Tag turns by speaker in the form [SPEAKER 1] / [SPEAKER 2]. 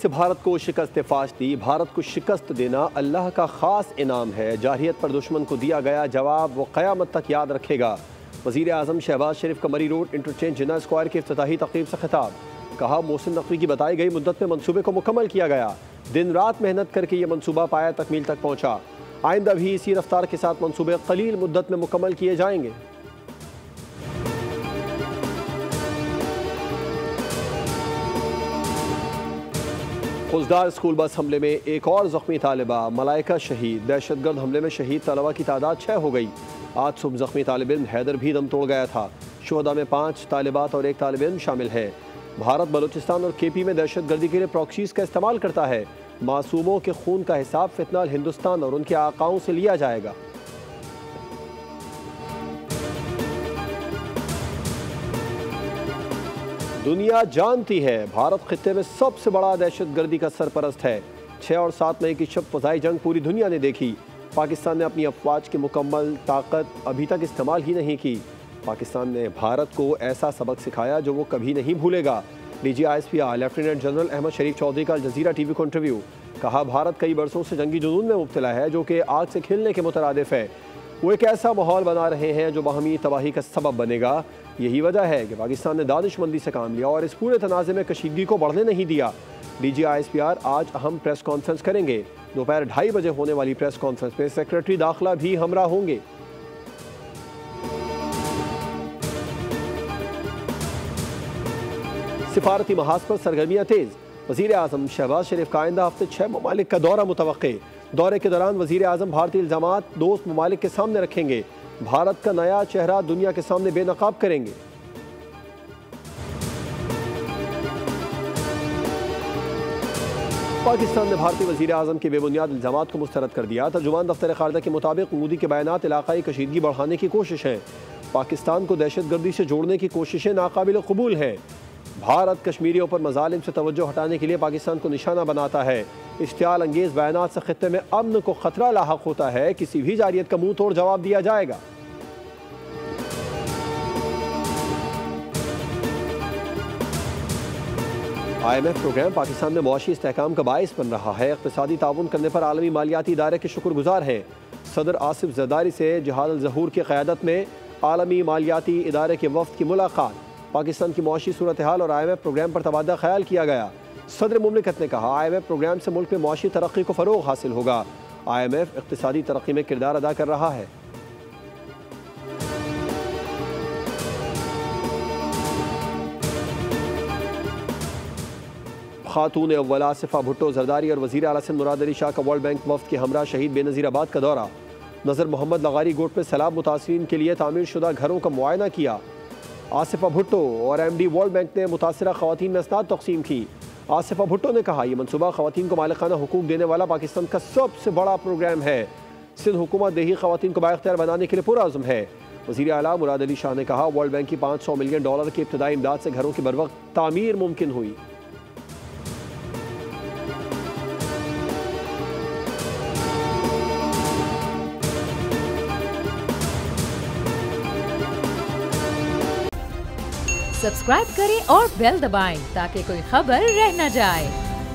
[SPEAKER 1] से भारत को शिकस्त फाश दी। भारत को शिकस्त देना अल्लाह का ख़ास इनाम है। जारहियत पर दुश्मन को दिया गया जवाब वो क़यामत तक याद रखेगा। वज़ीर आज़म शहबाज शरीफ का मरी रोड इंटरचेंज जिन्ना स्क्वायर की इफ्तिताही तक़रीब से खिताब। कहा, मोहसिन नकवी की बताई गई मुद्दत में मनसूबे को मुकम्मल किया गया। दिन रात मेहनत करके ये मनसूबा पाया तकमील तक पहुँचा। आइंदा भी इसी रफ्तार के साथ मनसूबे कलील मुद्दत में मुकम्मल किए जाएंगे। फौजदार स्कूल बस हमले में एक और ज़ख्मी तालिबा मलाइका शहीद। दहशतगर्द हमले में शहीद तलबा की तादाद 6 हो गई। आज सुबह ज़ख्मी तालिब इल्म हैदर भी दम तोड़ गया था। शुहदा में 5 तालिबात और 1 तालिब इल्म शामिल है। भारत बलूचिस्तान और केपी में दहशतगर्दी के लिए प्रॉक्सीज का इस्तेमाल करता है। मासूमों के खून का हिसाब फितनाल हिंदुस्तान और उनके आकाओं से लिया जाएगा। दुनिया जानती है भारत खित्ते में सबसे बड़ा दहशतगर्दी का सरपरस्त है। 6 और 7 मई की शब फ़ज़ाई जंग पूरी दुनिया ने देखी। पाकिस्तान ने अपनी अफवाज की मुकम्मल ताकत अभी तक इस्तेमाल ही नहीं की। पाकिस्तान ने भारत को ऐसा सबक सिखाया जो वो कभी नहीं भूलेगा। DGISPR लेफ्टिनेंट जनरल अहमद शरीफ चौधरी का अल जज़ीरा TV को इंटरव्यू। कहा, भारत कई बरसों से जंगी जुनून में मुब्तला है जो कि आग से खिलने के मुतरादिफ है। वो एक ऐसा माहौल बना रहे हैं जो बाहमी तबाही का सबब बनेगा। यही वजह है कि पाकिस्तान ने दानिशमंदी से काम लिया और इस पूरे तनाज़े में कशीदगी को बढ़ने नहीं दिया। DGISPR आज अहम प्रेस कॉन्फ्रेंस करेंगे। दोपहर 2:30 बजे होने वाली प्रेस कॉन्फ्रेंस में सेक्रेटरी दाखिला भी हमरा होंगे। सिफारती महाज पर सरगर्मियाँ तेज़। वज़ीर आज़म शहबाज शरीफ का आइंदा हफ्ते 6 ममालिक का दौरा मुतवक्के। दौरे के दौरान वज़ीर आज़म भारतीय इल्ज़ामात दोस्त ममालिक के सामने रखेंगे। भारत का नया चेहरा दुनिया के सामने बेनकाब करेंगे। पाकिस्तान ने भारतीय वज़ीर आज़म के बेबुनियाद इल्ज़ामात को मुस्तरद कर दिया। तर्जुमान दफ्तर ख़ारजा के मुताबिक मोदी के बयानात इलाक़ाई कशीदगी बढ़ाने की कोशिश है। पाकिस्तान को दहशतगर्दी से जोड़ने की कोशिशें नाकाबिल कबूल हैं। भारत कश्मीरियों पर मज़ालिम से तवज्जो हटाने के लिए पाकिस्तान को निशाना बनाता है। इश्तियाल अंगेज़ बयानात से खित्ते में अमन को खतरा लाहक होता है। किसी भी जारियत का मुंह तोड़ जवाब दिया जाएगा। IMF प्रोग्राम पाकिस्तान में मुआशी इस्तेहकाम का बाइस बन रहा है। इक़्तिसादी ताउन करने पर आलमी मालियाती इदारे के शुक्रगुजार हैं। सदर आसिफ ज़रदारी से जहाद अल ज़हूर की क़यादत में आलमी मालियाती इदारे के वफ़द की मुलाकात। पाकिस्तान की मुआशी सूरत हाल और IMF प्रोग्राम पर तबादला ख्याल किया गया। सदर मुमलिकत ने कहा, IMF प्रोग्राम से मुल्क में मुआशी तरक्की को फ़रोग़ हासिल होगा। IMF इक़्तिसादी तरक्की में किरदार अदा कर रहा है। खातून अव्वल आसिफा भुट्टो जरदारी और वज़ीर आला सिंध मुराद अली शाह का वर्ल्ड बैंक वफ़द के हमरा शहीद बेनज़ीराबाद का दौरा। नज़र मोहम्मद लगारी गोट में सैलाब मुतासिरीन के लिए तामीर शुदा घरों का मुआयना किया। आसिफा भुट्टो और MD वर्ल्ड बैंक ने मुतासिरा ख़वातीन में असनाद तक़सीम की। आसिफा भुट्टो ने कहा, यह मनसूबा ख़वातीन को मालिकाना हुकूक देने वाला पाकिस्तान का सबसे बड़ा प्रोग्राम है। सिंध हुकूमत देही ख़वातीन को बाइख्तियार बनाने के लिए पुरअज़्म है। वज़ीर आला मुराद अली शाह ने कहा, वर्ल्ड बैंक की $500 मिलियन की इब्तदाई इमदाद से घरों की बरवक्त तामीर मुमकिन हुई।
[SPEAKER 2] सब्सक्राइब करें और बेल दबाएं ताकि कोई खबर रह न जाए।